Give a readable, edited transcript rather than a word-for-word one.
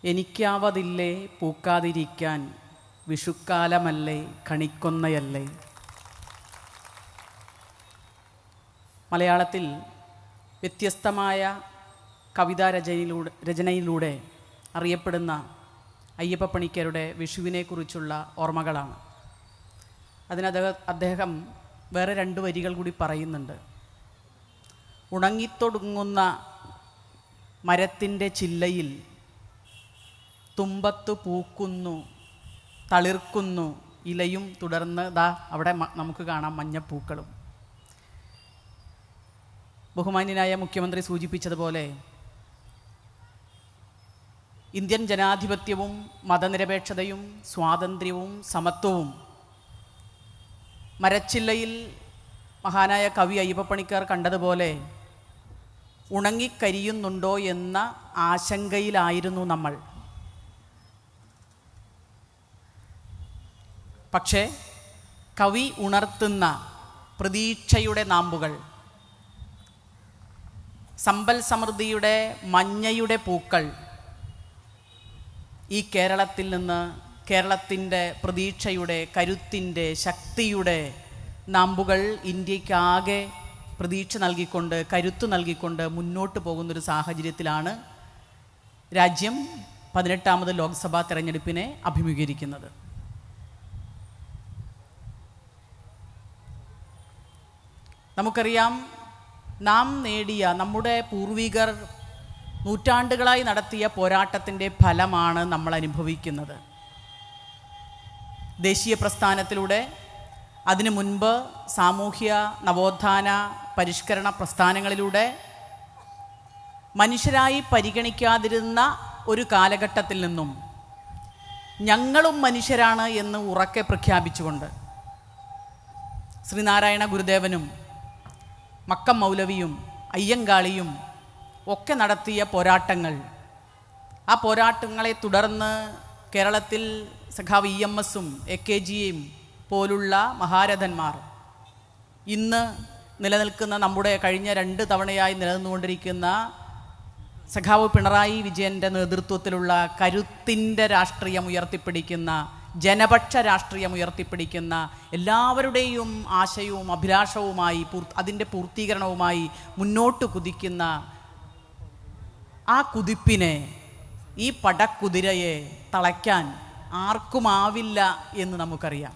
എനിക്കാവതില്ലേ പൂക്കാതിരിക്കാൻ, വിഷുക്കാലമല്ലേ കണിക്കൊന്നയല്ലേ. മലയാളത്തിൽ വ്യത്യസ്തമായ കവിതാ രചനയിലൂടെ അറിയപ്പെടുന്ന അയ്യപ്പപ്പണിക്കരുടെ വിഷുവിനെക്കുറിച്ചുള്ള ഓർമ്മകളാണ്. അദ്ദേഹം വേറെ 2 വരികൾ കൂടി പറയുന്നുണ്ട്. ഉണങ്ങിത്തൊടുങ്ങുന്ന മരത്തിൻ്റെ ചില്ലയിൽ തുമ്പത്തു പൂക്കുന്നു തളിർക്കുന്നു ഇലയും, തുടർന്ന് അവിടെ നമുക്ക് കാണാം മഞ്ഞപ്പൂക്കളും. ബഹുമാന്യനായ മുഖ്യമന്ത്രി സൂചിപ്പിച്ചതുപോലെ ഇന്ത്യൻ ജനാധിപത്യവും മതനിരപേക്ഷതയും സ്വാതന്ത്ര്യവും സമത്വവും മരച്ചില്ലയിൽ മഹാനായ കവി അയ്യപ്പപ്പണിക്കർ കണ്ടതുപോലെ ഉണങ്ങിക്കരിയുന്നുണ്ടോ എന്ന ആശങ്കയിലായിരുന്നു നമ്മൾ. പക്ഷേ കവി ഉണർത്തുന്ന പ്രതീക്ഷയുടെ നാമ്പുകൾ, സമ്പൽ സമൃദ്ധിയുടെ മഞ്ഞയുടെ പൂക്കൾ ഈ കേരളത്തിൽ നിന്ന്, കേരളത്തിൻ്റെ പ്രതീക്ഷയുടെ, കരുത്തിൻ്റെ, ശക്തിയുടെ നാമ്പുകൾ ഇന്ത്യക്കാകെ പ്രതീക്ഷ നൽകിക്കൊണ്ട്, കരുത്ത് നൽകിക്കൊണ്ട് മുന്നോട്ട് പോകുന്നൊരു സാഹചര്യത്തിലാണ് രാജ്യം 18ാമത് ലോക്സഭാ തെരഞ്ഞെടുപ്പിനെ അഭിമുഖീകരിക്കുന്നത്. നമുക്കറിയാം, നാം നേടിയ, നമ്മുടെ പൂർവികർ നൂറ്റാണ്ടുകളായി നടത്തിയ പോരാട്ടത്തിൻ്റെ ഫലമാണ് നമ്മൾ അനുഭവിക്കുന്നത്. ദേശീയ പ്രസ്ഥാനത്തിലൂടെ, അതിനു മുൻപ് സാമൂഹ്യ നവോത്ഥാന പരിഷ്കരണ പ്രസ്ഥാനങ്ങളിലൂടെ മനുഷ്യരായി പരിഗണിക്കാതിരുന്ന ഒരു കാലഘട്ടത്തിൽ നിന്നും ഞങ്ങളും മനുഷ്യരാണ് എന്ന് ഉറക്കെ പ്രഖ്യാപിച്ചുകൊണ്ട് ശ്രീനാരായണ ഗുരുദേവനും മക്കം മൗലവിയും അയ്യങ്കാളിയും ഒക്കെ നടത്തിയ പോരാട്ടങ്ങൾ, ആ പോരാട്ടങ്ങളെ തുടർന്ന് കേരളത്തിൽ സഖാവ് EMSഉം AKGയും പോലുള്ള മഹാരഥന്മാർ, ഇന്ന് നിലനിൽക്കുന്ന, നമ്മുടെ കഴിഞ്ഞ 2 തവണയായി നിലനിന്നുകൊണ്ടിരിക്കുന്ന സഖാവ് പിണറായി വിജയൻ്റെ നേതൃത്വത്തിലുള്ള കരുത്തിൻ്റെ രാഷ്ട്രീയം ഉയർത്തിപ്പിടിക്കുന്ന, ജനപക്ഷ രാഷ്ട്രീയം ഉയർത്തിപ്പിടിക്കുന്ന, എല്ലാവരുടെയും ആശയവും അഭിലാഷവുമായി അതിൻ്റെ പൂർത്തീകരണവുമായി മുന്നോട്ട് കുതിക്കുന്ന ആ കുതിപ്പിനെ, ഈ പടക്കുതിരയെ തളയ്ക്കാൻ ആർക്കുമാവില്ല എന്ന് നമുക്കറിയാം.